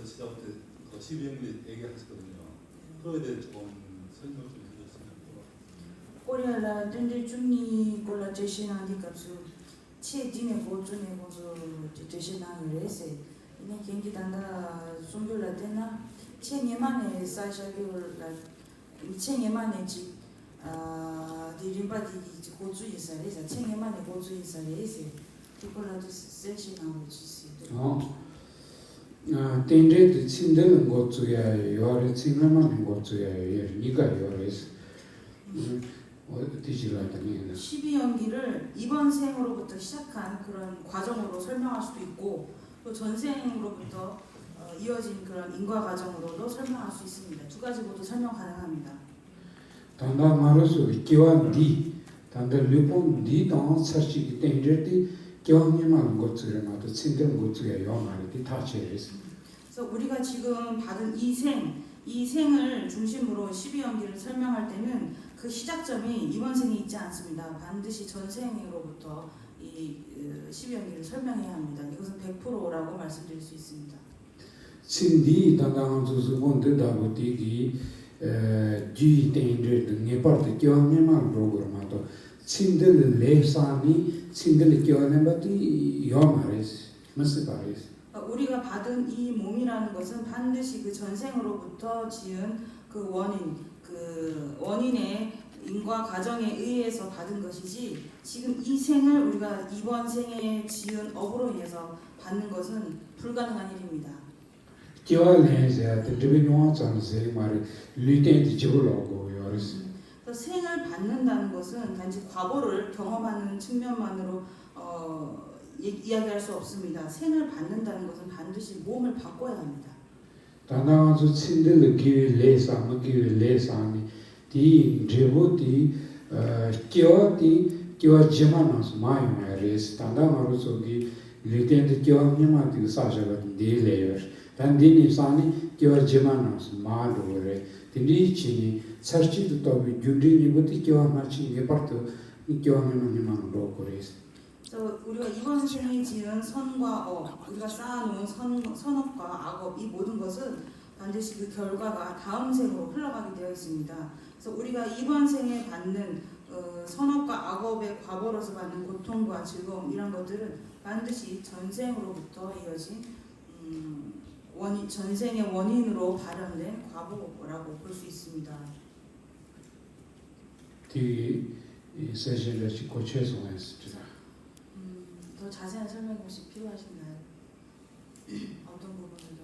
시작부터 12형제 얘기하셨거든요. 그거에 대해 조금 설명 좀 해주셨으면. 꼬리알라 든지 중니 꼴라 제시나니 값수 체 디네 고준에 고서 제시나니 레세 이네 경기 단다 송글라 되나 체 예만에 사샤기올라 체 예만에 지 디림바디 고주 이사레자 체 예만에 고주 이사레세 이꼴라도 세시나고 지시 텐제드 친데는 고주야 요아레 친나만 고주야 니가 요아레스 어디지라다니 12연기를 이번 생으로부터 시작한 그런 과정으로 설명할 수도 있고 또 전생으로부터 이어진 그런 인과 과정으로도 설명할 수 있습니다. 두 가지 모두 설명 가능합니다. 단다 말로서 기완 디 단다 르폰 디 당 사치 텐제티 기완이만 고주라마도 친데는 고주야 요아레디 타체레스 그래서 우리가 지금 받은 이 생을 중심으로 12연기를 설명할 때는 그 시작점이 이번 생에 있지 않습니다. 반드시 전생으로부터 이 12연기를 설명해야 합니다. 이것은 100%라고 말씀드릴 수 있습니다. 친디 단당 주스본데 다보티기 지 텐제 네파르트 기완이만 프로그램도 친들 레사니 친들 기완에바티 요아레스 마스바레스 우리가 받은 이 몸이라는 것은 반드시 그 전생으로부터 지은 그 원인의 인과 과정에 의해서 받은 것이지 지금 이 생을 우리가 이번 생에 지은 업으로 인해서 받는 것은 불가능한 일입니다. 기완에서 드비노아 찬세 말이 리텐디 지불하고 요레스 생을 받는다는 것은 단지 과보를 경험하는 측면만으로 이야기할 수 없습니다. 생을 받는다는 것은 반드시 몸을 바꿔야 합니다. 단당한서 친들 기위 레사마 기위 레사니 디 제보티 기와 제마나스 마이마레스 단당하로서기 리텐드 기와 니마티 사샤가 디레여 단디니 사니 기와 제마나스 마도레 딘디치니 서치도 또비 준디니 부티 기와 마치 게파르토 기와 니마니만 로코레스 그래서 우리가 이번 생에 지은 선과 우리가 쌓아놓은 선업과 악업 이 모든 것은 반드시 그 결과가 다음 생으로 흘러가게 되어 있습니다. 그래서 우리가 이번 생에 받는 선업과 악업의 과보로서 받는 고통과 즐거움 이런 것들은 반드시 전생으로부터 이어진 전생의 원인으로 발현된 과보라고 볼 수 있습니다. 디 세션을 찍고 최소화했습니다. 더 자세한 설명 혹시 필요하신가요? 어떤 부분으로?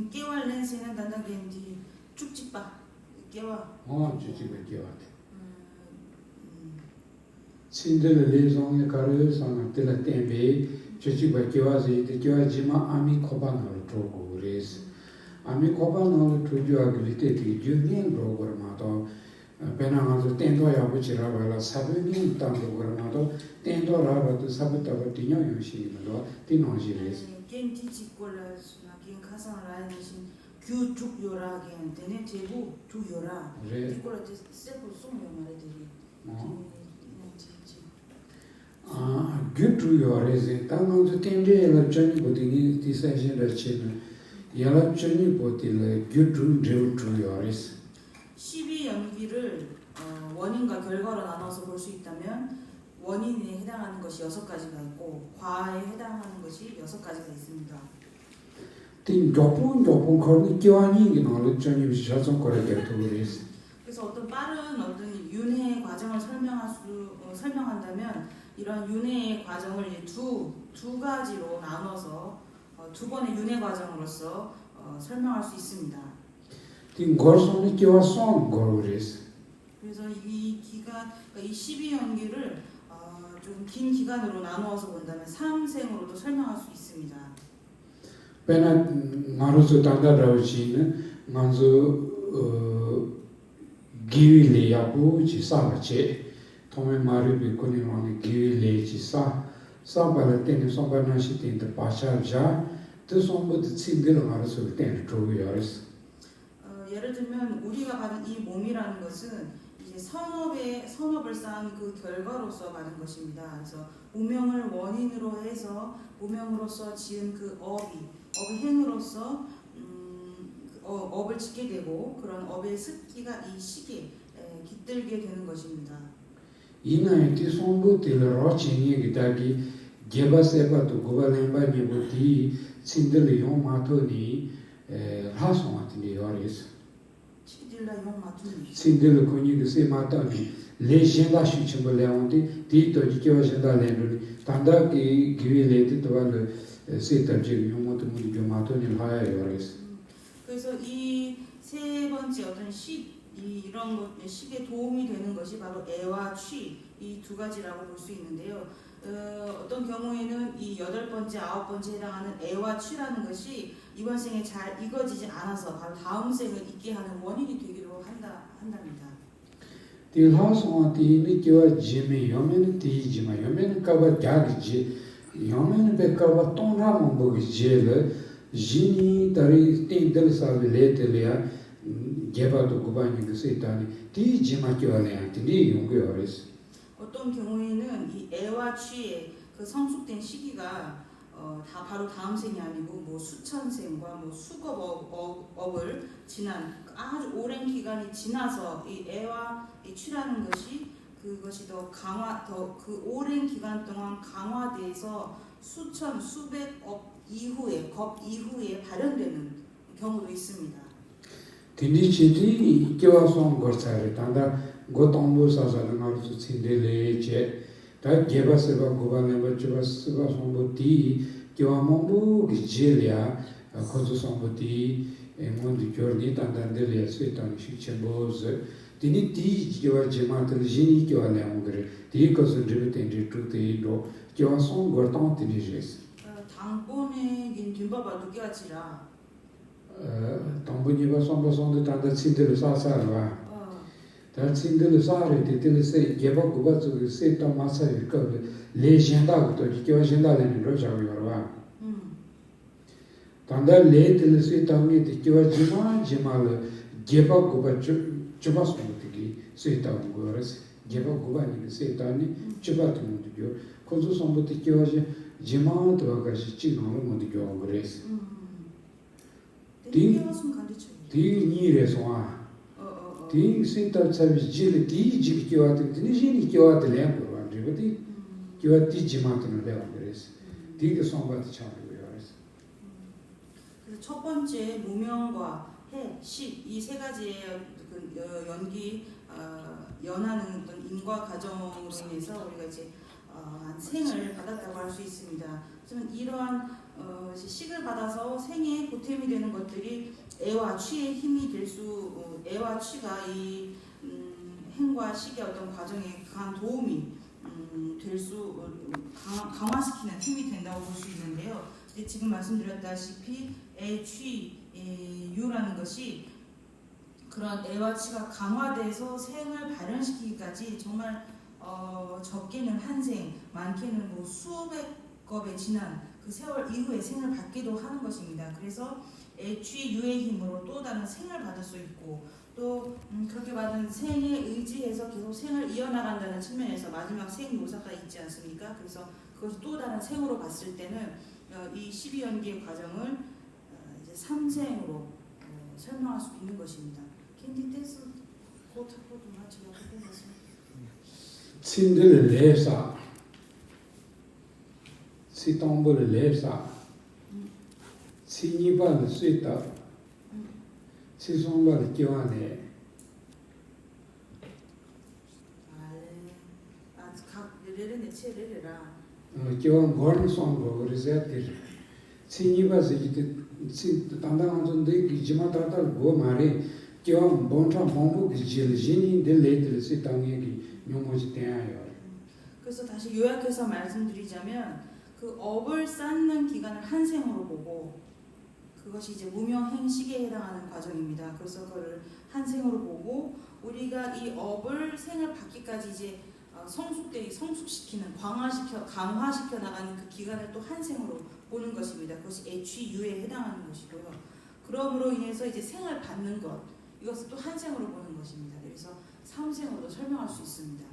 깨와 렌스는 단단히 쭉집바 깨와. 쭉집바 깨와대. 친들 레송에 가르상을 때라 때에 쭉집바 깨와지 깨와지마 아미 코바나로 tro고 그래서 아미 코바나로 tro주하기 때에 준비한 프로그램도 베나가서 텐도야 부치라발라 사베니 땅도 그러나도 텐도라바도 사베타바 티뇨 요시기도 티노지레스 겐티치콜라스나 겐카상라이신 규죽요라게 되네 제부 두요라 이콜라티 세부 송요 말해드리 규주요레스 땅도 텐데라 전이 보디니 티사신라치는 야라전이 보디라 규주 제우주요레스 12연기를 원인과 결과로 나눠서 볼 수 있다면 원인에 해당하는 것이 6가지가 있고 과에 해당하는 것이 6가지가 있습니다. 띵 조폰 거기 기완이 나를 전이 시작점 거래게 도그레스. 그래서 어떤 빠른 어떤 윤회 과정을 설명한다면 이런 윤회의 과정을 두 가지로 나눠서 두 번의 윤회 과정으로서 설명할 수 있습니다. 띵 거선이 기와선 거그레스. 그래서 이 12연기를 좀 긴 기간으로 나누어서 본다면 3생으로도 설명할 수 있습니다. 베나 마루스 단다라우치는 만수 기위리야부 지사바체 토메 마르비 코니노니 기위리 지사 사바르테니 소바나시틴데 파샤자 뜻송부터 친들을 마루스 때는 조위어스 예를 들면 우리가 받은 이 몸이라는 것은 이제 선업을 쌓은 그 결과로서 받은 것입니다. 그래서 무명을 원인으로 해서 무명으로서 지은 그 업의 행으로서 업을 짓게 되고 그런 업의 습기가 이 시기에 깃들게 되는 것입니다. 이나에 기송부 딜러 진이 기타기 게바세바도 고발렘바니보디 신들이 용 마토니 하송한테 요리스 치딜라 용 마투니 신들 코니 세 마타니 레젠다 슈침벌레온디 디토 지켜진다 레노니 단다기 기위레티 도발 세터지 용모도 무리 마토니 하야 요리스. 그래서 이 세 번째 어떤 이런 것 식에 도움이 되는 것이 바로 애와 취 이 두 가지라고 볼 수 있는데요. 어떤 경우에는 이 8번째, 9번째에 해당하는 애와 취라는 것이 이번 생에 잘 익어지지 않아서 바로 다음 생을 잊게 하는 원인이 되기도 한답니다. 딜하송한테 니께와 지메 요메는 디지마 요메는 까바 갸기지 요메는 베까바 똥라몬 보기 제를 지니 다리 띵들 사비 레텔이야 게바도 구바니 그 세타니 디지마 껴래한테 니 용거여레스. 어떤 경우에는 이 애와 취의 그 성숙된 시기가 다 바로 다음 생이 아니고 뭐 수천 생과 뭐 수급 업을 지난 아주 오랜 기간이 지나서 이 애와 이 취라는 것이 그것이 더 그 오랜 기간 동안 강화돼서 수천 수백 업 이후에 발현되는 경우도 있습니다. 디니치디 이겨와서 거사를 단다 고통부 사사는 말도 친데레제 다 게바스바 고바네바 주바스바 송보디 교아몽부 기젤이야 코조 송보디 몬디 교르니 단단데레 스웨탄 시체보즈 디니티 교아 제마틀 지니 교아네 옹그레 디코스 드르텐디 투테이도 교아송 거탄 티니제스 당본에 긴 뒷바바 두개아치라 당분이가 송보송도 단다 친데르 사사라 다 친데르 사르 디텔세 게바고바 저 세타 마사일 거 레젠다부터 교아젠다는 로자고요라 단다 레텔세 타미 디교아 지마를 게바고바 주바스모티기 세타고라스 게바고바니 세타니 주바트모티교 코조 송보티 교아제 지마도 가시 치노로 모티교 그레스 디 니레소아 디 신타 서비스 질 디지 교아트 디니니 교아트 렘포 안지버디 교아티 지마트는 레오그레스 디게 송바트 차르고요레스. 그래서 첫 번째 무명과 해, 식 이 세 가지의 그 연기 연하는 어떤 인과 과정으로 인해서 우리가 이제 생을 받았다고 할 수 있습니다. 하지만 이러한 식을 받아서 생에 보탬이 되는 것들이 애와 취의 힘이 될 애와 취가 이 행과 식의 어떤 과정에 강한 도움이 강화시키는 힘이 된다고 볼 수 있는데요. 근데 지금 말씀드렸다시피 애, 취, 유라는 것이 그런 애와 취가 강화돼서 생을 발현시키기까지 정말 적게는 한 생, 많게는 뭐 수백 겁에 지난 그 세월 이후에 생을 받기도 하는 것입니다. 그래서 애취 유의 힘으로 또 다른 생을 받을 수 있고 또 그렇게 받은 생에 의지해서 계속 생을 이어나간다는 측면에서 마지막 생묘사가 있지 않습니까? 그래서 그것이 또 다른 생으로 봤을 때는 이 12연기의 과정을 이제 3생으로 설명할 수 있는 것입니다. 캔디테스 고타고도 마치고 친들 레사 시동벌 레사 시니발 스위타 시송발 교환에 교환 거르송고 그래서들 시니바스 이제 단단한데 기지마다다 고 말에 교환 본타 본부 기질진이 델레들 시당이 용모지 대야요. 그래서 다시 요약해서 말씀드리자면 그 업을 쌓는 기간을 한 생으로 보고 그것이 이제 무명행식에 해당하는 과정입니다. 그래서 그걸 한 생으로 보고 우리가 이 업을 생을 받기까지 이제 성숙시키는 강화시켜 나가는 그 기간을 또 한 생으로 보는 것입니다. 그것이 애취유에 해당하는 것이고요. 그러므로 인해서 이제 생을 받는 것 이것을 또 한 생으로 보는 것입니다. 그래서 삼생으로도 설명할 수 있습니다.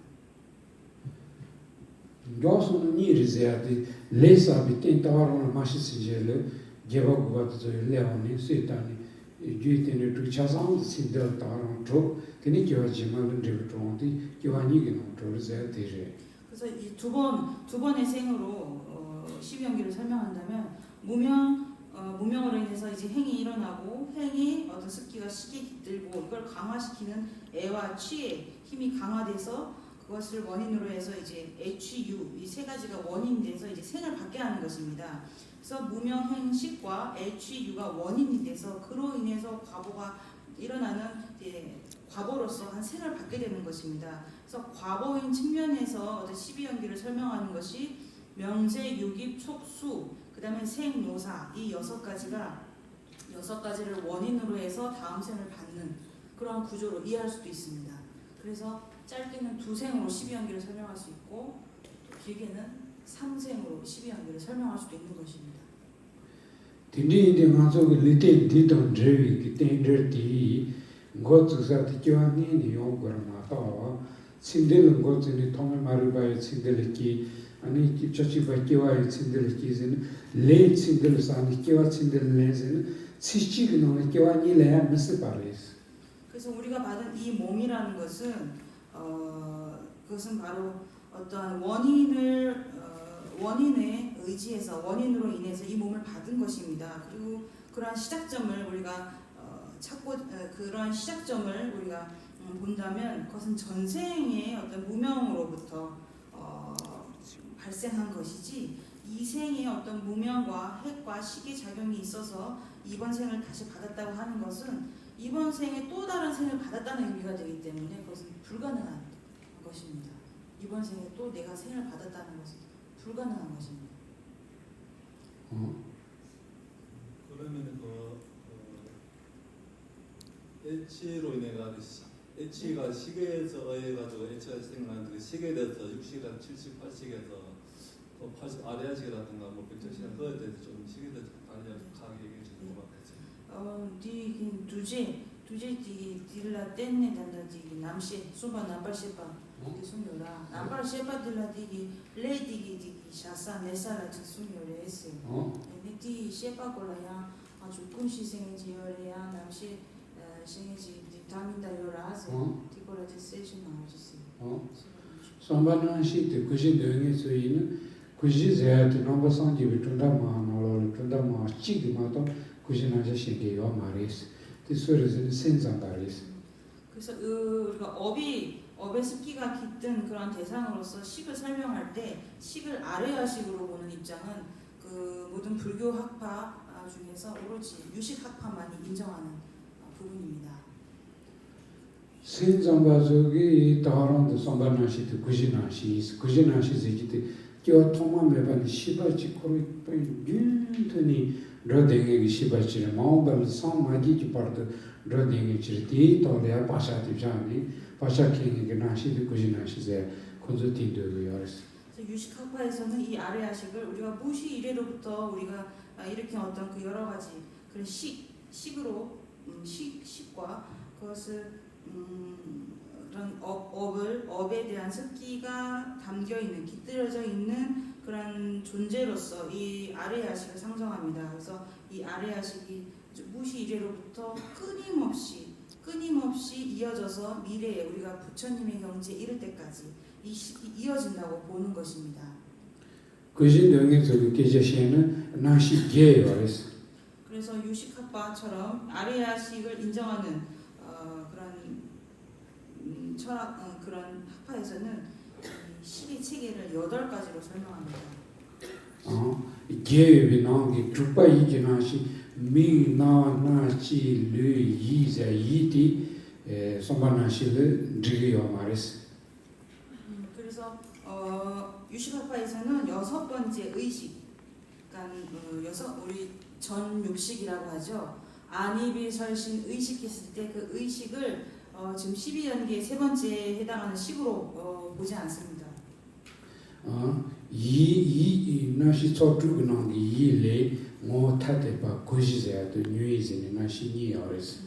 교수는 니르제아디 레사비 텐타와로나 마시시젤레 제바고바도 레오니 스이타니 주이테네 두차상 신들 타랑 조 그니 교지만 드르트론디 교환이기는 도르제 데제. 그래서 이 두 번의 생으로 12연기를 설명한다면 무명으로 인해서 이제 행이 일어나고 행이 어떤 습기가 시기 깃들고 이걸 강화시키는 애와 취의 힘이 강화돼서 그것을 원인으로 해서 이제 HU 이 세 가지가 원인이 돼서 이제 생을 받게 하는 것입니다. 그래서 무명행식과 HU가 원인이 돼서 그로 인해서 과보가 일어나는 과보로서 한 생을 받게 되는 것입니다. 그래서 과보인 측면에서 12연기를 설명하는 것이 명제, 유깁, 촉수, 그 다음에 생노사 이 6가지를 원인으로 해서 다음 생을 받는 그러한 구조로 이해할 수도 있습니다. 그래서 짧게는 2생으로 12연기를 설명할 수 있고 길게는 3생으로 12연기를 설명할 수도 있는 것입니다. 딘디인데 가서 리텐 디던 제위 텐더디 고츠사티 교환이 요거라마타 신들은 고츠니 통을 말을 신들기 아니 저치바 교환이 신들기는 레 신들사니 교환 신들레는 시치기는 교환이 레야 미스바레스. 그래서 우리가 받은 이 몸이라는 것은 그것은 바로 어떠한 원인에 의지해서 원인으로 인해서 이 몸을 받은 것입니다. 그리고 그러한 시작점을 우리가 찾고 그러한 시작점을 우리가 본다면 그것은 전생의 어떤 무명으로부터 발생한 것이지 이 생의 어떤 무명과 핵과 시기 작용이 있어서 이번 생을 다시 받았다고 하는 것은 이번 생에 또 다른 생을 받았다는 의미가 되기 때문에 그것은 불가능한 것입니다. 이번 생에 또 내가 생을 받았다는 것은 불가능한 것입니다. 그러면 H로 인해 H가 시계에서 의해가지고 H가 생겨나는 그 시계에 대해서 6시간, 78시계에서 80 아레아시계라든가 뭐 100시간 그거에 대해서 좀 시계에 대해서 강하게 얘기해 주는 것 같아요. 두제 딜라 땐네 단다 남시 수바 남발 셰파 숨요라 남발 셰파 딜라 레디기 샤사 네사라 숨요래 했어요. 디 셰파 골라야 아주 꿈시 생지요래야 남시 생지 디타민다요라 하세요. 디콜라지 세션 나오셨어요. 선반은 시트 그지 능이 소이는 그지 제한테 넘버 상지비 tunda마노로 tunda마 치기마도 그지나자 시게요 마리스. 디소르즈는 센상다리스. 그래서 우리가 업의 습기가 깃든 그런 대상으로서 식을 설명할 때 식을 아레아식으로 보는 입장은 그 모든 불교 학파 중에서 오로지 유식 학파만이 인정하는 부분입니다. 센상바족이 다른데 선반나시트 그지나시지데 교 통마메반 시바치 코리 윤토니 러댕이 시바치를 마음발 상마지지 파르도 러댕이 지르티 토레아 파샤티자니 파샤킹이 나시드 그지나시제 콘조티도로 열스. 유식학파에서는 이 아레아식을 우리가 무시 이래로부터 우리가 일으킨 어떤 그 여러 가지 그런 식으로 식과 그것을 그런 업에 대한 습기가 담겨 있는 깃들여져 있는 그런 존재로서 이 아레아식을 상정합니다. 그래서 이 아레아식이 무시 이래로부터 끊임없이 이어져서 미래에 우리가 부처님의 경지에 이를 때까지 이 식이 이어진다고 보는 것입니다. 그진 능에서 계제시에는 나시게요레스. 그래서 유식학파처럼 아레아식을 인정하는 그런 학파에서는 식의 체계를 8가지로 설명합니다. 게비 나기 주파 이기나시 미나나치 르이자 이티 선반나시를 드리요 마레스. 그래서 유식학파에서는 6번째 의식, 그러니까 우리 전육식이라고 하죠. 안이비설신 의식했을 때 그 의식을 지금 12연기의 3번째에 해당하는 식으로 보지 않습니다. 나시 초주근한 이래 뭐 타대바 고시제도 뉴이즈니 나시니 어레스.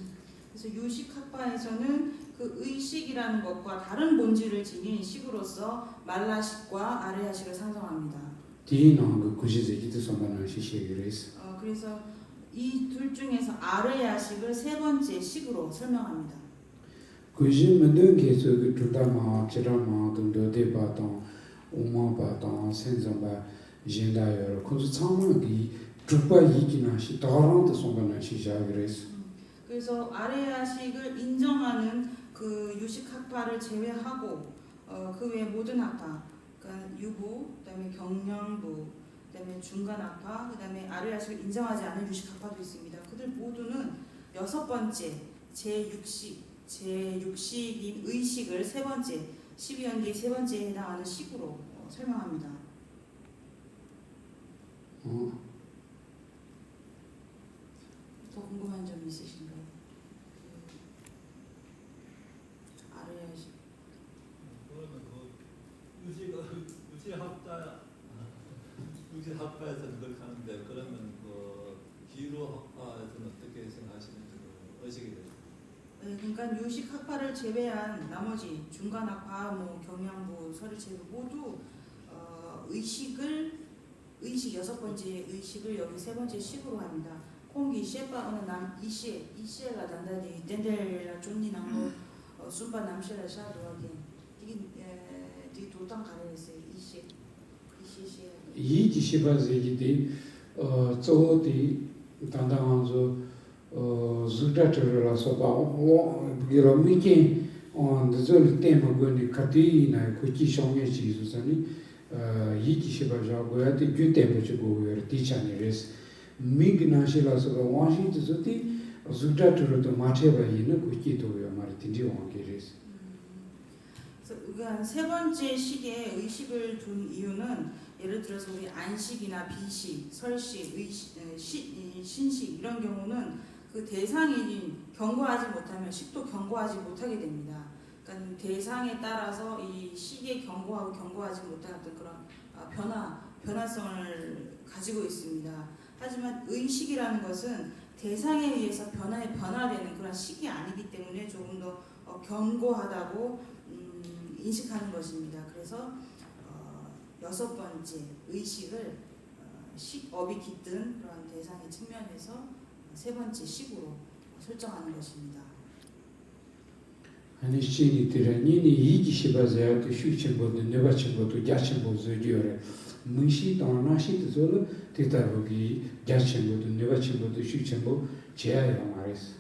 그래서 유식학파에서는 그 의식이라는 것과 다른 본질을 지닌 식으로서 말라식과 아레아식을 상정합니다. 디는 그 구시제기도 선반을 시시하기로서 그래서 이 둘 중에서 아레아식을 세 번째 식으로 설명합니다. 구시 만든 게서 그 두다마 지라마 등도대 바동 오마 바동 센점바 진다요 그래서 참은이 두바 이기나시 다른데 선반을 시시하기로서 그래서 아레아식을 인정하는 그 유식학파를 제외하고 그 외 모든 학파, 그러니까 유부, 그다음에 경영부, 그다음에 중간학파, 그다음에 아레아식을 인정하지 않는 유식학파도 있습니다. 그들 모두는 여섯 번째 제6식인 의식을 세 번째 12연계의 세 번째에 해당하는 식으로 설명합니다. 더 궁금한 점 있으신가요? 아레아식. 그러면 유지학파에서는 그렇게 하는데 그러면 그 기루학파에서는 어떻게 생각하시는지 의식이 되죠? 네, 그러니까 유식학파를 제외한 나머지 중간학파, 경영부, 서리체부 모두 의식 여섯 번째 의식을 여기 세 번째 식으로 합니다. 콩기 셰파는 남 이시에가 단다디 덴델라 쫀니 나무 순바 남시라 샤도하게 이 도당 가려서 이시 이기 시바제기디 저디 단당한서 zudaterla soba gira miki on the zol tema goni katina ko ki shonge chi susani yiki shiba jago ya te gyute mo chigo yer tichani res migna shila soba washi tsuti zudaterla to mateba yina ko ki to ya mari tinji wange res. 그러니까 세 번째 식에 의식을 둔 이유는 예를 들어서 우리 안식이나 비식, 설식, 신식 이런 경우는 그 대상이 경고하지 못하면 식도 경고하지 못하게 됩니다. 그러니까 대상에 따라서 이 식에 경고하고 경고하지 못하는 그런 변화성을 가지고 있습니다. 하지만 의식이라는 것은 대상에 의해서 변화되는 그런 식이 아니기 때문에 조금 더 견고하다고 인식하는 것입니다. 그래서 여섯 번째 의식을 식업이 깃든 그런 대상의 측면에서 세 번째 식으로 설정하는 것입니다. 아니 신이 들으니 이기 시바제야 그 슈치보도 네바치보도 야치보도 저기요래 문시 도나시 저로 대다보기 야치보도 네바치보도 슈치보 제야야 말했어.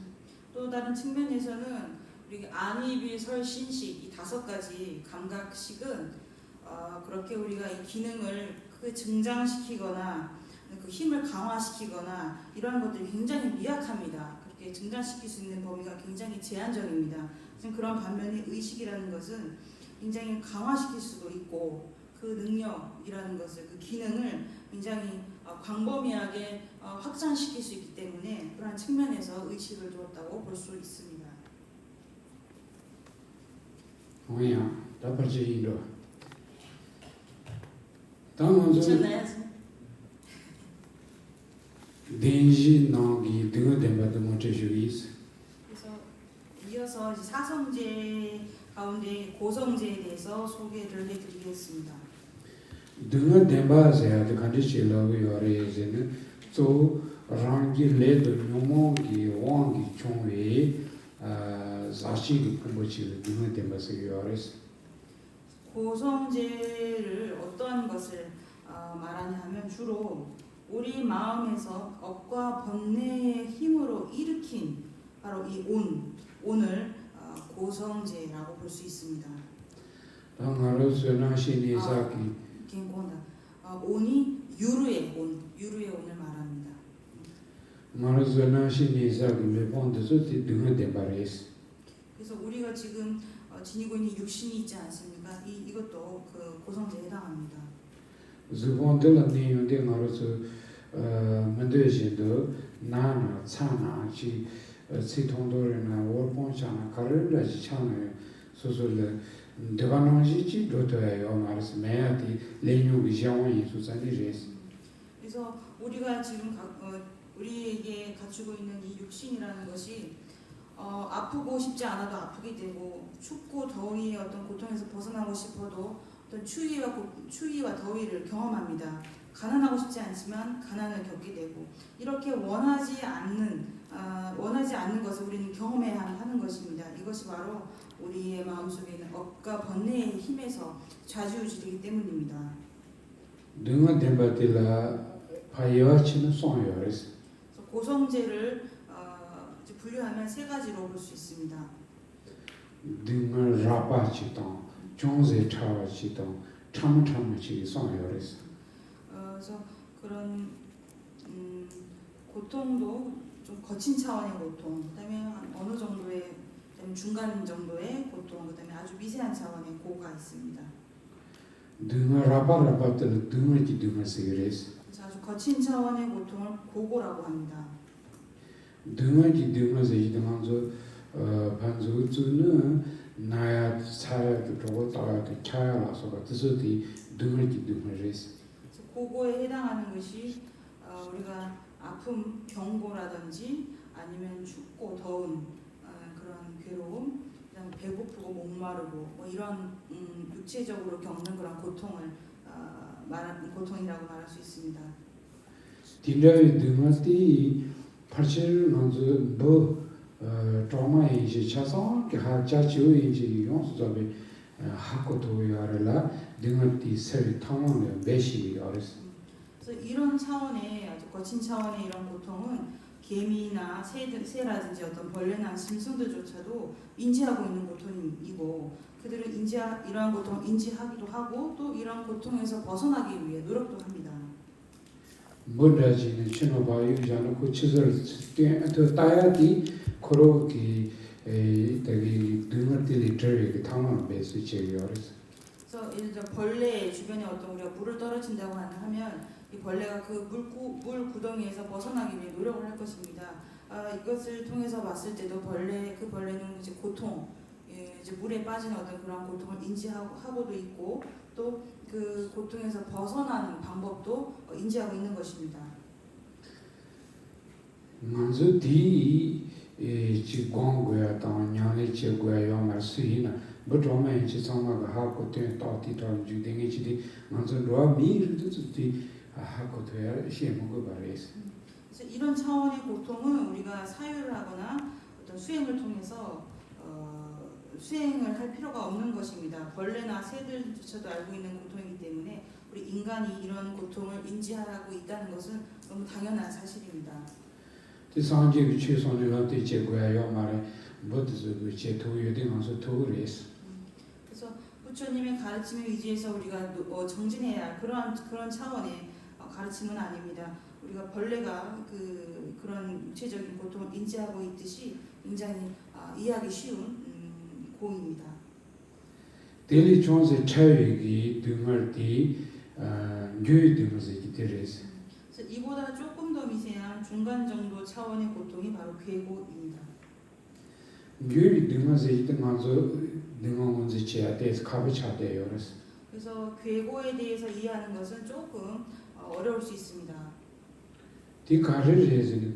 또 다른 측면에서는 우리 안입이 설신식 이 다섯 가지 감각식은 그렇게 우리가 이 기능을 크게 증장시키거나 그 힘을 강화시키거나 이런 것들이 굉장히 미약합니다. 그렇게 증장시킬 수 있는 범위가 굉장히 제한적입니다. 그런 반면에 의식이라는 것은 굉장히 강화시킬 수도 있고 그 능력이라는 것을 그 기능을 굉장히 광범위하게 확장시킬 수 있기 때문에 그러한 측면에서 의식을 두었다고 볼 수 있습니다. 뭐야? 답하지인도. 다음은 덴지 나기 등어dem바도 못해주이스. 그래서 이어서 사성제 가운데 고성제에 대해서 소개를 해드리겠습니다. 등어dem바세야 간디실라고 요래제는 또 랑기 레도 뇨몽기 왕기 총회 자식이 kumbochi 등어dem바세 요래스. 고성제를 어떠한 것을 말하냐 하면 주로 우리 마음에서 업과 번뇌의 힘으로 일으킨 바로 이 온을 고성제라고 볼 수 있습니다. 온이 유루의 온을 말합니다. 그래서 우리가 지금 지니고 있는 육신이 있지 않습니까? 이것도 그 고성제에 해당합니다. 만들어진도 나나 차나 지 시통도르나 월본샤나 가르라지 차나 소소를 대관원지지 도도예요 말해서 매야디 레뉴기 장원이 수산이레스. 그래서 우리가 지금 우리에게 갖추고 있는 이 육신이라는 것이 아프고 싶지 않아도 아프게 되고 춥고 더위의 어떤 고통에서 벗어나고 싶어도 어떤 추위와 더위를 경험합니다. 가난하고 싶지 않지만 가난을 겪게 되고 이렇게 원하지 않는 것을 우리는 경험해야 하는 것입니다. 이것이 바로 우리의 마음속에 있는 억과 번뇌의 힘에서 좌지우지되기 때문입니다. 능은 덴바딜라 파이와치는 송요레스. 그래서 고성제를 이제 분류하면 세 가지로 볼 수 있습니다. 능을 라바치당, 종제 차와치당, 참참치 송요레스. 그래서 그런 고통도 좀 거친 차원의 고통, 그다음에 어느 정도의 중간 정도의 고통, 그다음에 아주 미세한 차원의 고가 있습니다. 능을 라바라바들 능을 기둥을 쓰기레스. 그래서 아주 거친 차원의 고통을 고고라고 합니다. 능을 기둥을 쓰기등한서 반주주는 나야 차야도 저거 따야도 차야라서 뜻이 능을 기둥을 레스. 고고에 해당하는 것이 우리가 아픔, 경고라든지 아니면 춥고 더운 그런 괴로움, 그다음 배고프고 목마르고 뭐 이런 육체적으로 겪는 그런 고통을 고통이라고 말할 수 있습니다. 딘자의 능을띠 파실 먼저 뭐 트라우마인지 차상 하자치오인지 용수잡이 하고도야라라 능을띠 셀 탕원의 매시 어렸어. 그래서 이런 차원의 아주 거친 차원의 이런 고통은 개미나 새라든지 어떤 벌레나 짐승들조차도 인지하고 있는 고통이고 그들은 이러한 고통을 인지하기도 하고 또 이런 고통에서 벗어나기 위해 노력도 합니다. 뭐라지는 신호바유자는 그 치즈를 더 따야지 그렇게 되게 능을띠리 저기 탕원 매시 제기 어렸어. 그래서 예를 들어 벌레 주변에 어떤 우리가 물을 떨어진다고 하면 이 벌레가 그 물 구덩이에서 벗어나기 위해 노력을 할 것입니다. 이것을 통해서 봤을 때도 그 벌레는 이제 고통, 이제 물에 빠지는 어떤 그런 고통을 인지하고도 있고 또 그 고통에서 벗어나는 방법도 인지하고 있는 것입니다. 먼저 디 지광고야 당 냐네 지고야 요말 수이나 버토메 지상마가 하고 때 따티던 주댕이지디 먼저 로아 미르듯이 하고 돼야 시험을 바래스. 그래서 이런 차원의 고통은 우리가 사유를 하거나 어떤 수행을 통해서 수행을 할 필요가 없는 것입니다. 벌레나 새들조차도 알고 있는 고통이기 때문에 우리 인간이 이런 고통을 인지하고 있다는 것은 너무 당연한 사실입니다. 상제의 최선을 제고야 요말에 뭐든지 제 도유되면서 도르스. 그래서 부처님의 가르침에 의지해서 우리가 정진해야 할 그런 차원의 가르침은 아닙니다. 우리가 벌레가 그런 육체적인 고통을 인지하고 있듯이 굉장히 이해하기 쉬운 공입니다. 대리 총세 차유기 등을띠 뉴 등을서 기대레스. 그래서 이보다 조금 더 미세한 중간 정도 차원의 고통이 바로 괴고입니다. 뉴 등을서 이등한서 능원문제 제야대에서 가부차대요레스. 그래서 괴고에 대해서 이해하는 것은 조금 어려울 수 있습니다. 디 가르레즈는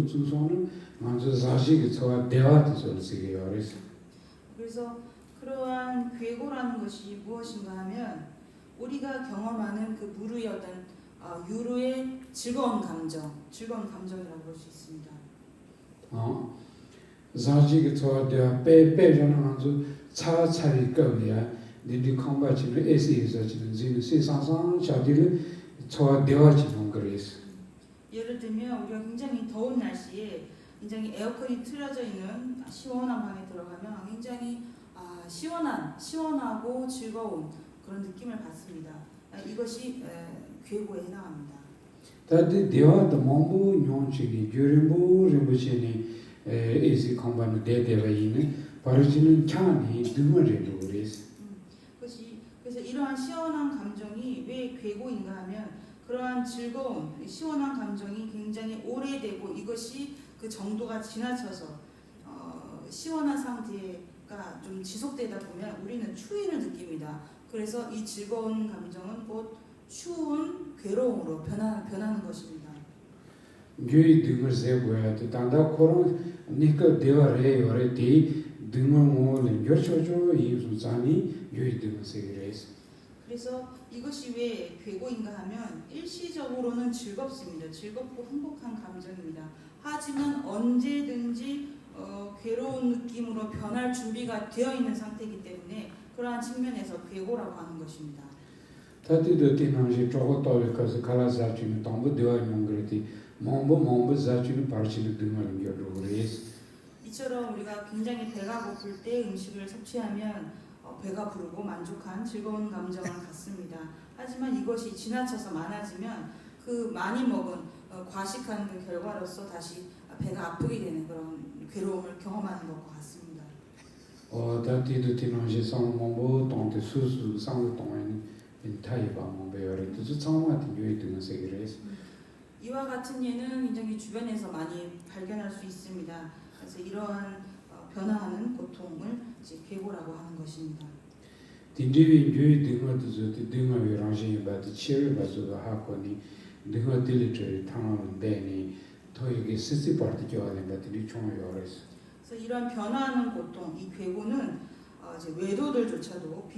주소는 먼저 사실이 저와 대화도 쓰게요레스. 그래서 그러한 괴고라는 것이 무엇인가 하면 우리가 경험하는 그 무르의 어떤 유루의 즐거운 감정이라고 볼 수 있습니다. 사실이 저와 대화 빼빼저는 먼저 차차리 거야. 니디 컴바치는 에시에서지는 지는 세상상 자디를 저와 대화지는 그래서. 예를 들면 우리가 굉장히 더운 날씨에 굉장히 에어컨이 틀어져 있는 시원한 방에 들어가면 굉장히 시원하고 즐거운 그런 느낌을 받습니다. 이것이 괴고에 해당합니다. 다들 대화도 몸부 뇽치기 규림부 림부치니 에시 컴바는 대대와이는 바르지는 찬이 등을해도 그래서. 그래서 이러한 시원한 감정이 왜 괴고인가 하면 그러한 즐거운 시원한 감정이 굉장히 오래되고 이것이 그 정도가 지나쳐서 시원한 상태가 좀 지속되다 보면 우리는 추위를 느낍니다. 그래서 이 즐거운 감정은 곧 추운 괴로움으로 변하는 것입니다. 교회 등을 세고야 단다 코로 니까 되어래 요래 디 등을 모는 겨쳐줘 이수자니 교회 등을 세그레스. 그래서 이것이 왜 괴고인가 하면 일시적으로는 즐겁습니다. 즐겁고 행복한 감정입니다. 하지만 언제든지 괴로운 느낌으로 변할 준비가 되어 있는 상태이기 때문에 그러한 측면에서 괴고라고 하는 것입니다. 다티도 티나시 쪼고토를 가서 갈아사치는 동부 되어 있는 거지 몸부 자치는 발치는 등을 겨루레스. 이처럼 우리가 굉장히 배가 고플 때 음식을 섭취하면 배가 부르고 만족한 즐거운 감정을 갖습니다. 하지만 이것이 지나쳐서 많아지면 그 많이 먹은 과식한 그 결과로서 다시 배가 아프게 되는 그런 괴로움을 경험하는 것과 같습니다. 다티도 티나시 상몸부 동te 수수 상의 동에는 타이바 몸베어리 뜻 상마티 교회 등을 세그레스. 이와 같은 예는 굉장히 주변에서 많이 발견할 수 있습니다. 그래서 이러한 변화하는 고통을 이제 괴고라고 하는 것입니다. 딘디비 교회 등을 등을 위랑시 바디 치를 바주가 하거니 등을 들리트를 탕하는 데니 토익이 시시 파트 교환에 바디 총요레스. 그래서 이러한 변화하는 고통, 이 괴고는 이제 외도들조차도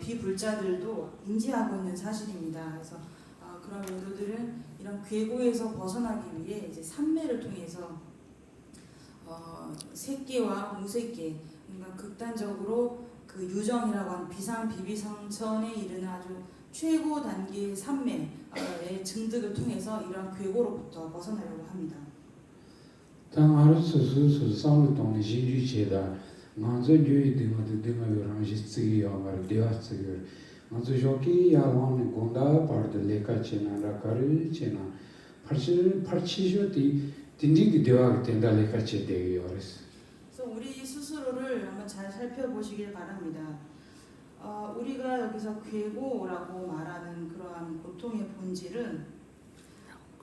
비불자들도 인지하고 있는 사실입니다. 그래서 그런 외도들은 이런 괴고에서 벗어나기 위해 이제 삼매를 통해서 색계와 무색계, 그러니까 극단적으로 그 유정이라고 하는 비상비비상천에 이르는 아주 최고 단계의 삼매의 증득을 통해서 이런 괴고로부터 벗어나려고 합니다. 당 아르스스 상을 동의 신주체다. 먼저 교회 등을 위랑시 쓰기요 말 되었어요. 먼저 저기 야왕의 공다 파르드 레카체나 라카르체나 파치쇼티 딘디기 되어가게 된다 레카체 되어요레스. 그래서 우리 스스로를 한번 잘 살펴보시길 바랍니다. 우리가 여기서 괴고라고 말하는 그러한 고통의 본질은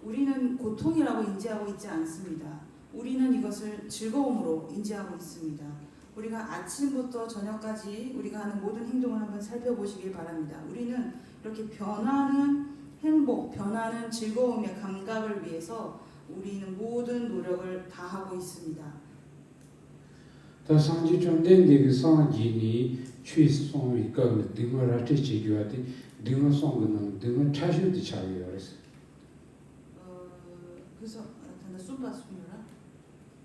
우리는 고통이라고 인지하고 있지 않습니다. 우리는 이것을 즐거움으로 인지하고 있습니다. 우리가 아침부터 저녁까지 우리가 하는 모든 행동을 한번 살펴보시길 바랍니다. 우리는 이렇게 변하는 행복, 변하는 즐거움의 감각을 위해서 우리는 모든 노력을 다하고 있습니다. 다 상지 전된데 그 상지니 취송 이거 등을 할때 지교하되 등을 송는 등을 차셔도 차려요레스. 그래서 단다 숨바숨이라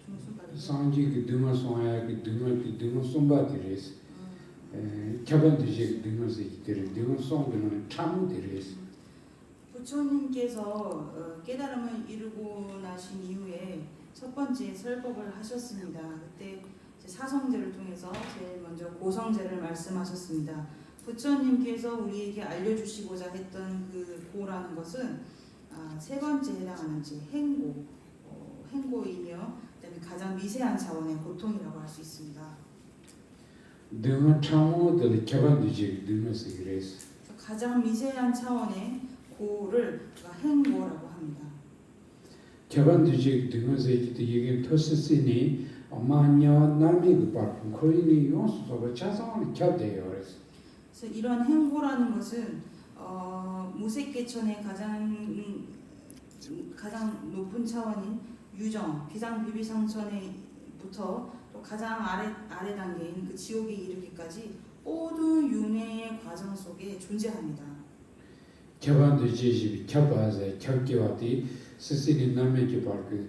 좀 숨바리. 상지 그 등을 송아야 그 등을 송바디레스. 켜반듯이 등을 세기들 등을 송는 참우디레스. 부처님께서 깨달음을 이루고 나신 이후에 첫 번째 설법을 하셨습니다. 그때 사성제를 통해서 제일 먼저 고성제를 말씀하셨습니다. 부처님께서 우리에게 알려주시고자 했던 그 고라는 것은 세 번째에 해당하는 행고이며 그다음에 가장 미세한 차원의 고통이라고 할 수 있습니다. 등은 참우들 켜반듯이 등을 세기레스. 가장 미세한 차원의 고를 행고라고 합니다. 켜반듯이 등을 세기도 이게 토스시니 엄마냐 남이 그 바쁜 거인이 용수서가 자성을 켜대요레스. 그래서 이런 행고라는 것은 무색계천의 가장 높은 차원인 유정, 비상비비상천에부터 또 가장 아래 단계인 그 지옥에 이르기까지 모든 윤회의 과정 속에 존재합니다. 켜반듯이 켜봐서 켜기와디 스시니 남이 바쁜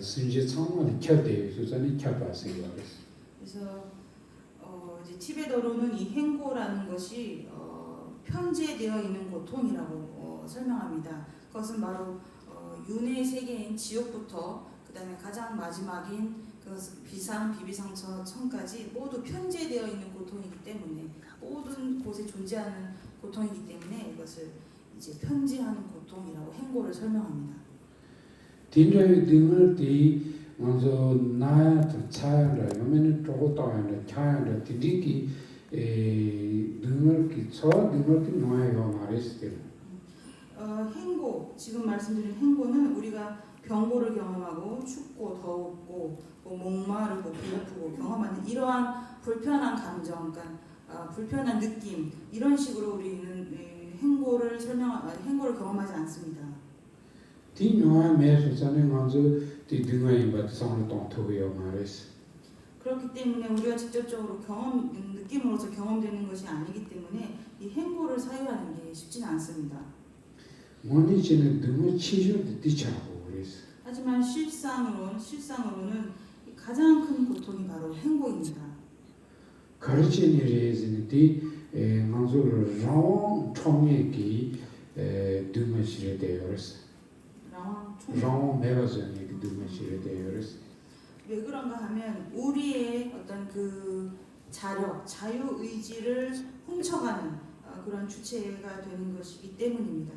순지 창문을 켜대요. 수선이 켜봐서요레스. 그래서 이제 티베더로는 이 행고라는 것이 편제되어 있는 고통이라고 설명합니다. 그것은 바로 윤회의 세계인 지옥부터 그 다음에 가장 마지막인 그 비상비비상천까지 모두 편제되어 있는 고통이기 때문에 모든 곳에 존재하는 고통이기 때문에 이것을 이제 편제하는 고통이라고 행고를 설명합니다. 딘저의 등을 띠 먼저 나야 차야라 요면은 쪼고따야라 차야라 딘디기 등을 끼쳐 등을 끼 놓아요 말했을 행고, 지금 말씀드린 행고는 우리가 병고를 경험하고 춥고 더웠고 목마르고 배고프고 경험하는 이러한 불편한 감정, 그러니까 불편한 느낌 이런 식으로 우리는 행고를 경험하지 않습니다. 디 뇨아 메르자네 먼저 디 등아이 바트 상을 동토요 말레스. 그렇기 때문에 우리가 직접적으로 느낌으로서 경험되는 것이 아니기 때문에 이 행보를 사유하는 게 쉽지는 않습니다. 뭐니 지는 등을 치주도 디차고 그래서. 하지만 실상으로는 가장 큰 고통이 바로 행보입니다. 가르치는 일에서는 디 먼저 라온 총액이 등을 실에 되어서. 라온 매가전이 등을 실에 되어서. 왜 그런가 하면 우리의 어떤 그 자유 의지를 훔쳐가는 그런 주체가 되는 것이기 때문입니다.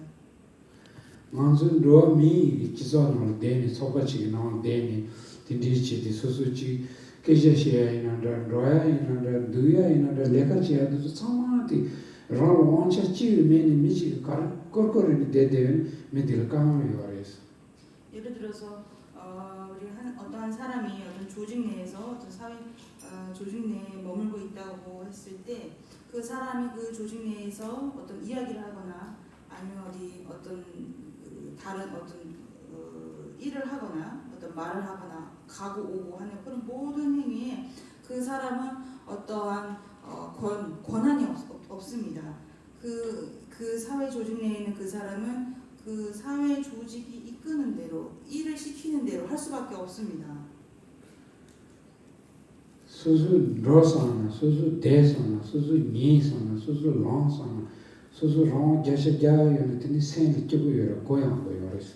먼저 로미 기존으로 되는 소바치기 나온 되는 딘디치디 소소치 계제시야 이나라 로야 이나라 두야 이나라 레카치야도 사마티 라로 원차 치르메니 미치 거거리 데데 메딜 까마미 와레스. 예를 들어서 우리 어떠한 사람이 어떤 조직 내에서 어떤 사회 조직 내에 머물고 있다고 했을 때 그 사람이 그 조직 내에서 어떤 이야기를 하거나 아니면 어떤 다른 어떤 일을 하거나 어떤 말을 하거나 가고 오고 하는 그런 모든 행위에 그 사람은 어떠한 권한이 없습니다. 그 사회 조직 내에 있는 그 사람은 그 사회 조직이 이끄는 대로 일을 시키는 대로 할 수밖에 없습니다. 소소 로사나 소소 대사나 소소 니사나 소소 랑사나 소소 랑 자샤자요는 되니 생이 찌고요 고양 거요레스.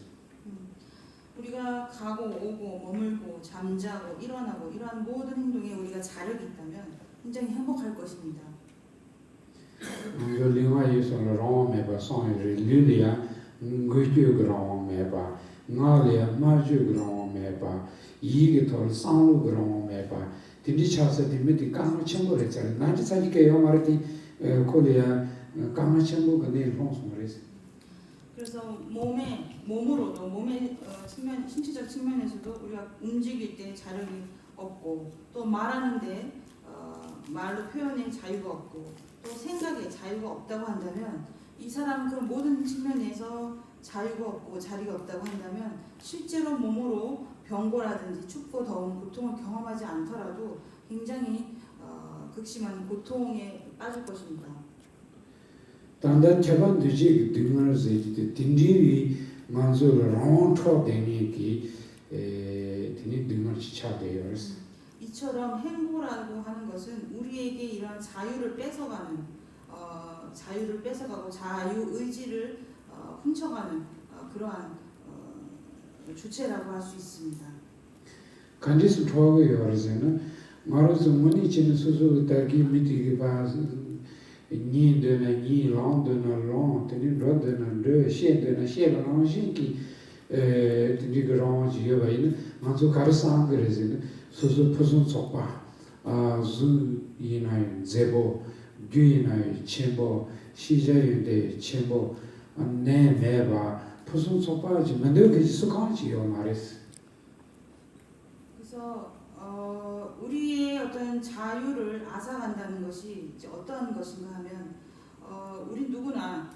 우리가 가고 오고 머물고 잠자고 일어나고 이러한 모든 행동에 우리가 자력이 있다면 굉장히 행복할 것입니다. 먼저 링와이에서는 랑메바 상이를 릴리아 ngöjö grong meba ngale maju grong meba yige tol sanglu grong meba tindi chasa dimeti kang chengo re chal nanti saji ke yo marati kolia kang chengo gane 롱송레스. 그래서 몸으로도 몸의 신체적 측면에서도 우리가 움직일 때 자력이 없고 또 말하는데 말로 표현의 자유가 없고 또 생각에 자유가 없다고 한다면 이 사람은 그런 모든 측면에서 자유가 없고 자리가 없다고 한다면 실제로 몸으로 병고라든지 춥고 더운 고통을 경험하지 않더라도 굉장히 극심한 고통에 빠질 것입니다. 단단 제반 되지 등을 세지 딘디위 만소를 롱토 되니기 드니 등을 지차돼요. 이처럼 행보라고 하는 것은 우리에게 이런 자유를 뺏어가고 자유 의지를 훔쳐가는 그러한 주체라고 할 수 있습니다. 간디스 토하고 요르세는 마로스 문이 치는 소소 달기 미티기 바 ni de na ni long de na long teni ro de na de she de na she ba na she ki teni grand ji ba yin ma zo kar sang re zin so so pusun chokpa zu yinai zebo gyu yinai chenbo shi ja yin de chenbo ne me ba pusun chokpa ji ma de ge su kan ji yo ma res. 그래서 우리의 어떤 자유를 앗아간다는 것이 이제 어떤 것인가 하면 우리 누구나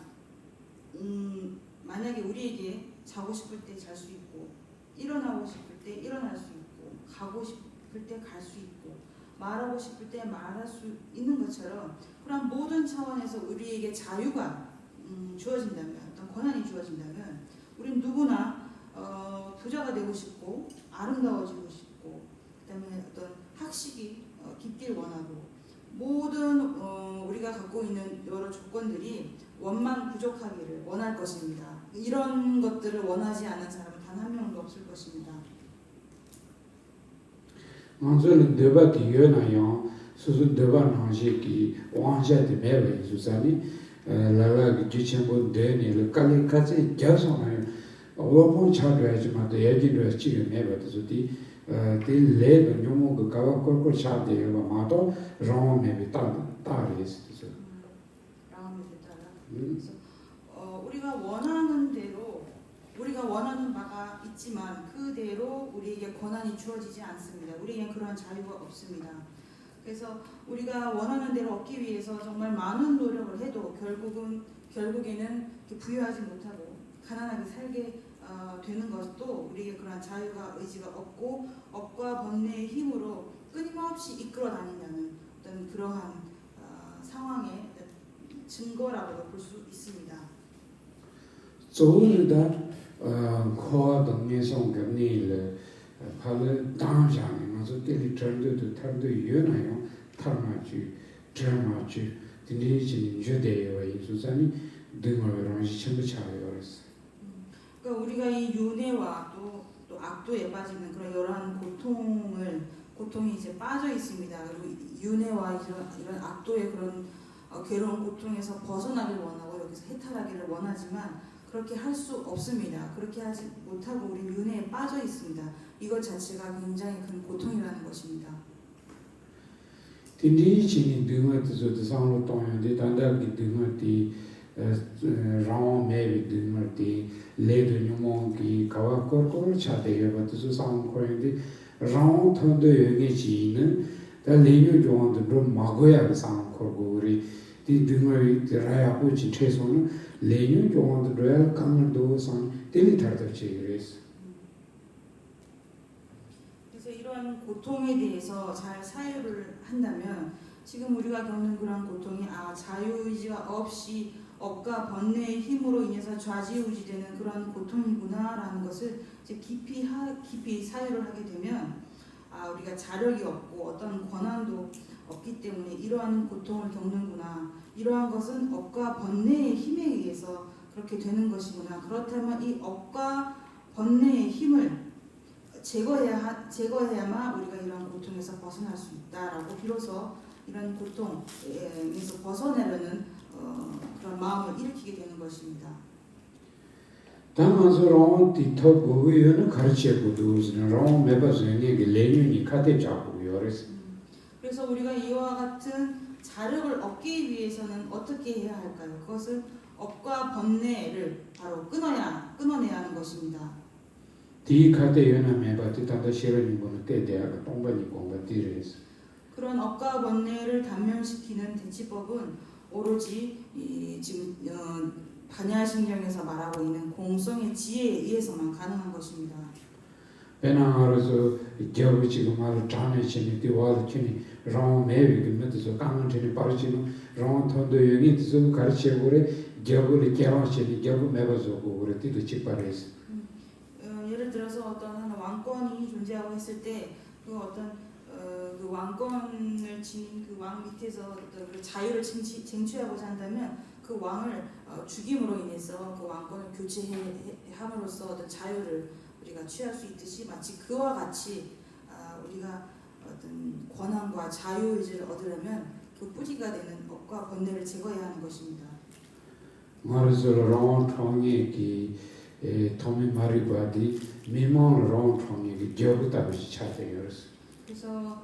만약에 우리에게 자고 싶을 때 잘 수 있고 일어나고 싶을 때 일어날 수 있고 가고 싶을 때 갈 수 있고 말하고 싶을 때 말할 수 있는 것처럼 그런 모든 차원에서 우리에게 자유가 주어진다면 어떤 권한이 주어진다면 우린 누구나 부자가 되고 싶고 아름다워지고 싶고 그다음에 어떤 학식이 깊길 원하고 모든 우리가 갖고 있는 여러 조건들이 원망 부족하기를 원할 것입니다. 이런 것들을 원하지 않는 사람은 단 한 명도 없을 것입니다. 먼저는 대바티 연아요. 수수 대바 나시기 왕자의 매we 수사니 라라기 지침본 되니 칼리까지 계속하요. 오본 차려야지만 예진도 지금 매베도디 딜레도 뇽모 가와 콜콜 차데요. 마도 로메비 따리스. 그래서 우리가 원하는 대로 우리가 원하는 바가 있지만 그대로 우리에게 권한이 주어지지 않습니다. 우리에겐 그런 자유가 없습니다. 그래서 우리가 원하는 대로 얻기 위해서 정말 많은 노력을 해도 결국에는 부유하지 못하고 가난하게 살게 되는 것도 우리에게 그러한 자유가 의지가 없고 업과 번뇌의 힘으로 끊임없이 이끌어 다닌다는 어떤 그러한 상황의 증거라고도 볼 수 있습니다. 走日的khoa đồng nghe xong cái này là phải là đa dạng mà số cái lịch trình đó tham gia nhiều này không tham gia chứ thì này chỉ như thế vậy số 자니 등을 이런지 전부 차려였어. 그러니까 우리가 이 윤회와 또 악도에 빠지는 그런 여러한 고통이 이제 빠져 있습니다. 그리고 윤회와 이런 악도의 그런 괴로운 고통에서 벗어나길 원하고 여기서 해탈하기를 원하지만 그렇게 할 수 없습니다. 그렇게 하지 못하고 우리 윤회에 빠져 있습니다. 이것 자체가 굉장히 큰 고통이라는 것입니다. Tindi chini dunga tsu tsu sanglo tongyandi tanda ki dunga ti rawa mewi dunga ti le du nyumong ki kawa kor kor cha te yaba tsu sang koryandi rawa tondo yonge chi yin ta le nyu jong tu ro magoya ka sang kor go uri ti dunga ti raya ku chi che so na le nyu jong tu royal kangar do sang tili tar tar che gres. 그래서 이러한 고통에 대해서 잘 사유를 한다면 지금 우리가 겪는 그런 고통이 자유의지가 없이 업과 번뇌의 힘으로 인해서 좌지우지되는 그런 고통이구나라는 것을 이제 깊이 사유를 하게 되면 우리가 자력이 없고 어떤 권한도 없기 때문에 이러한 고통을 겪는구나. 이러한 것은 업과 번뇌의 힘에 의해서 그렇게 되는 것이구나. 그렇다면 이 업과 번뇌의 힘을 제거해야만 우리가 이런 고통에서 벗어날 수 있다라고 비로소 이런 고통에서 벗어나려는 그런 마음을 일으키게 되는 것입니다. 당한서 라온 디터 고위는 가르치고 두스는 라온 매바즈니 레뉴니 카테 잡고 요레스. 그래서 우리가 이와 같은 자력을 얻기 위해서는 어떻게 해야 할까요? 그것은 업과 번뇌를 바로 끊어내야 하는 것입니다. 디 카테 요나 매바티 단다 시르니 보는 때 대학 동반이 공부디레스. 그런 업과 번뇌를 단면시키는 대치법은 오로지 지금 반야신경에서 말하고 있는 공성의 지혜에 의해서만 가능한 것입니다. 배낭하로서 겨우 지금 말을 자네치니 디와르치니 라온 매비 그면서 강한테니 빠르치는 라온 톤도 영이 뜻을 가르치고 그래 겨우를 개랑치니 겨우 매버서고 그래 뒤도 직발해서. 예를 들어서 어떤 왕권이 존재하고 있을 때 그 어떤 그 왕권을 지닌 그 왕 밑에서 그 자유를 쟁취하고자 한다면 그 왕을 죽임으로 인해서 그 왕권을 교체함으로써 어떤 자유를 우리가 취할 수 있듯이 마치 그와 같이 우리가 어떤 권한과 자유의지를 얻으려면 그 뿌리가 되는 업과 번뇌를 제거해야 하는 것입니다. 말해서 라온 통이 토미 마리바디 미몬 라온 통이 겨우다고 차대요스. 그래서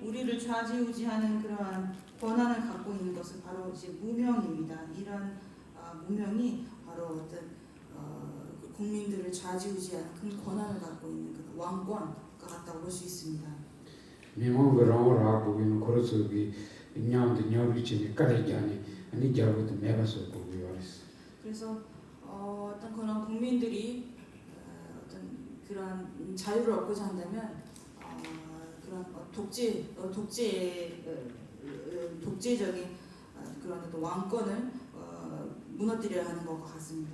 우리를 좌지우지하는 그러한 권한을 갖고 있는 것은 바로 이제 무명입니다. 이런 무명이 바로 어떤 국민들을 좌지우지하는 큰 권한을 갖고 있는 그 왕권과 같다고 볼 수 있습니다. 미몬 그라오라고 있는 거로서기 냐운데 냐우리치니 까레기아니 아니 겨우도 매가서 보고 요스. 그래서 어떤 그런 국민들이 어떤 그런 자유를 얻고자 한다면 그런 독재적인 그런 어떤 왕권을 무너뜨려야 하는 것과 같습니다.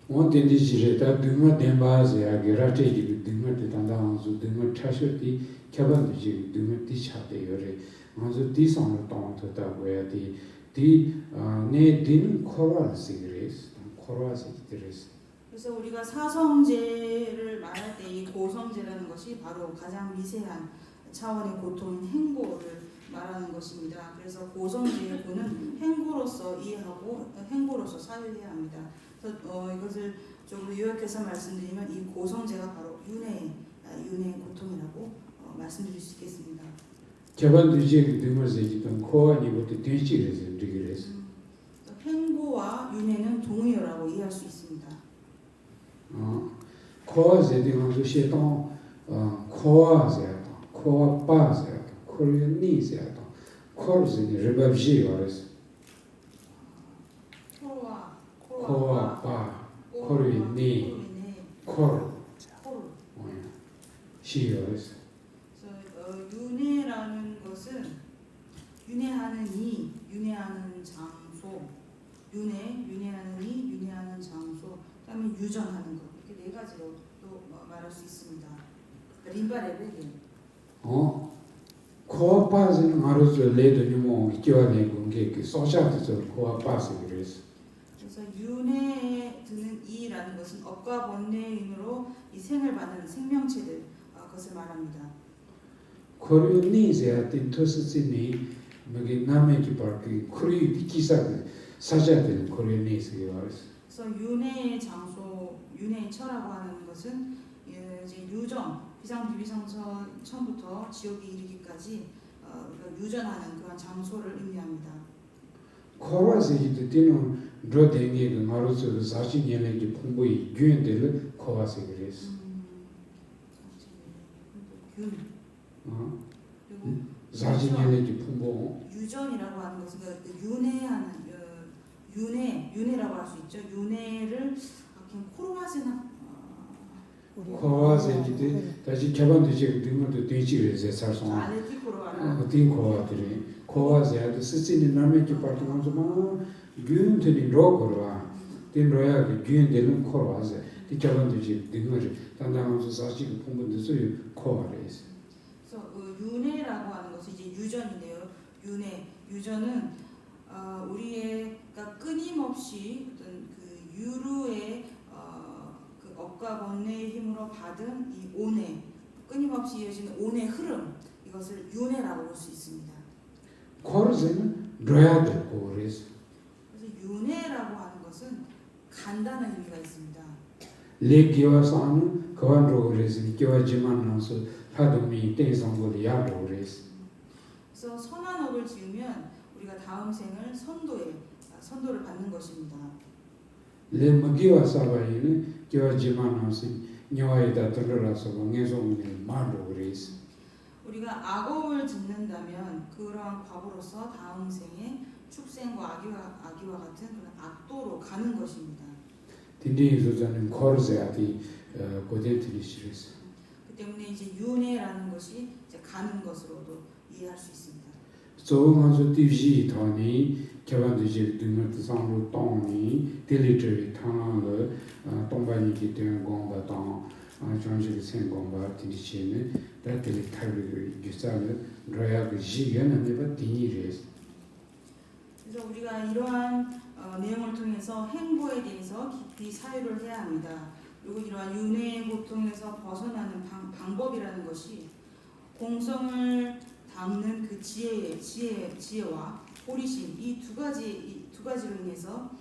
원텐디 지레다 등마 덴바즈야 게라테기 등마 대단다한수 등마 차셔티 켜반지 등마 티차데요레 먼저 디상을 동토다고야디 네 디는 코라시그레스 코라시드레스. 그래서 우리가 사성제를 말할 때 이 고성제라는 것이 바로 가장 미세한 차원의 고통인 행고를 말하는 것입니다. 그래서 고성제의 고는 행고로서 이해하고 행고로서 사유해야 합니다. 그래서 이것을 좀 요약해서 말씀드리면 이 고성제가 바로 윤회의 고통이라고 말씀드릴 수 있겠습니다. 개반들이 등을세기던 코아니부터 뒤치레스 드기레스. 행고와 윤회는 동의어라고 이해할 수 있습니다. 코아세딩은 시동 코아세다 코아바세다 코르니세다 코르스니 르바지요레스. 코와 바 코르이 니 코르 뭐야 시여스 윤회라는 것은 윤회하는 이, 윤회하는 장소, 윤회하는 이, 윤회하는 장소, 그다음에 유전하는 것 이렇게 네 가지로 또 말할 수 있습니다. 림바레베게. 코와 바스는 하루서 레드니 뭐 기와네 공게 그 소샤트서 코와 바스 그래서 그래서 윤회에 드는 이라는 것은 업과 번뇌의 힘으로 이 생을 받는 생명체들 것을 말합니다. 코르니제야 틴토스시니 뭐게 나메기 파르키 코리 비키사 사자들 코르니스요. 그래서 윤회의 장소, 윤회의 처라고 하는 것은 이제 유전, 비상 비비상선 처음부터 지옥에 이르기까지 우리가 유전하는 그런 장소를 의미합니다. 코와세기도 뛰는 로댕이 그 마루스 사신년의 풍부의 유엔들을 코와세 그랬어. 균. 그리고 사신년의 풍부. 유전이라고 하는 것은 그 윤회하는 윤회라고 할 수 있죠. 윤회를 그냥 코로 하시나 코와세기도 다시 개반되지 등으로 되지를 살성. 알레티코로 하는 어디 코와들이 코와세도 스스니 남의 파트너도 막 균들이 로거라. 딘로야 그 균들은 코와세. 디켜반되지 등을 단단하면서 사실 풍부도 소유 코와레스. 그래서 윤회라고 하는 것이 이제 유전인데요. 유전은 우리가 끊임없이 어떤 그 유루의 그 업과 번뇌의 힘으로 받은 이 온의 끊임없이 이어지는 온의 흐름 이것을 윤회라고 볼 수 있습니다. 코르세는 로야들 코레스. 그래서 윤회라고 하는 것은 간다는 의미가 있습니다. 레기와사는 그완로레스 기와지만나서 하도미 땡상고리 야로레스. 그래서 선한 업을 지으면 우리가 다음 생을 선도를 받는 것입니다. 레마기와사바이는 기와지만나서 녀와이다 들어라서 공예송을 말로레스. 우리가 악업을 짓는다면 그러한 과보로서 다음 생에 축생과 아기와 같은 그런 악도로 가는 것입니다. 딘디소자는 코르세아디 고덴트리시레스. 그 때문에 이제 윤회라는 것이 이제 가는 것으로도 이해할 수 있습니다. 조응하서 띠지 더니 개반되지 등을 상로 똥니 딜리트리 탕을 똥바니기 되는 공바당 정식의 생공바 딘디치는 다들 타르기 기사를 로야그 지연은 디니레스. 그래서 우리가 이러한 내용을 통해서 행보에 대해서 깊이 사유를 해야 합니다. 그리고 이러한 윤회의 고통에서 벗어나는 방법이라는 것이 공성을 담는 그 지혜와 호리심 이 두 가지로 인해서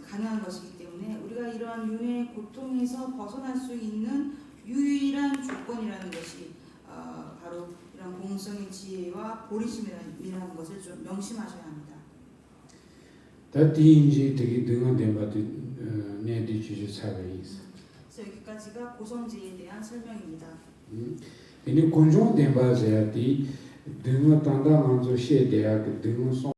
가능한 것이기 때문에 우리가 이러한 윤회의 고통에서 벗어날 수 있는 유일한 조건이라는 것이 바로 이런 공성의 지혜와 호리심이라는 것을 좀 명심하셔야 합니다. 다디인지 되게 등한 데마도 내디 주지 사베이스. 그래서 여기까지가 고성지에 대한 설명입니다. 이니 군종 데바제야디 등어 단다 만조 시에 대학 등어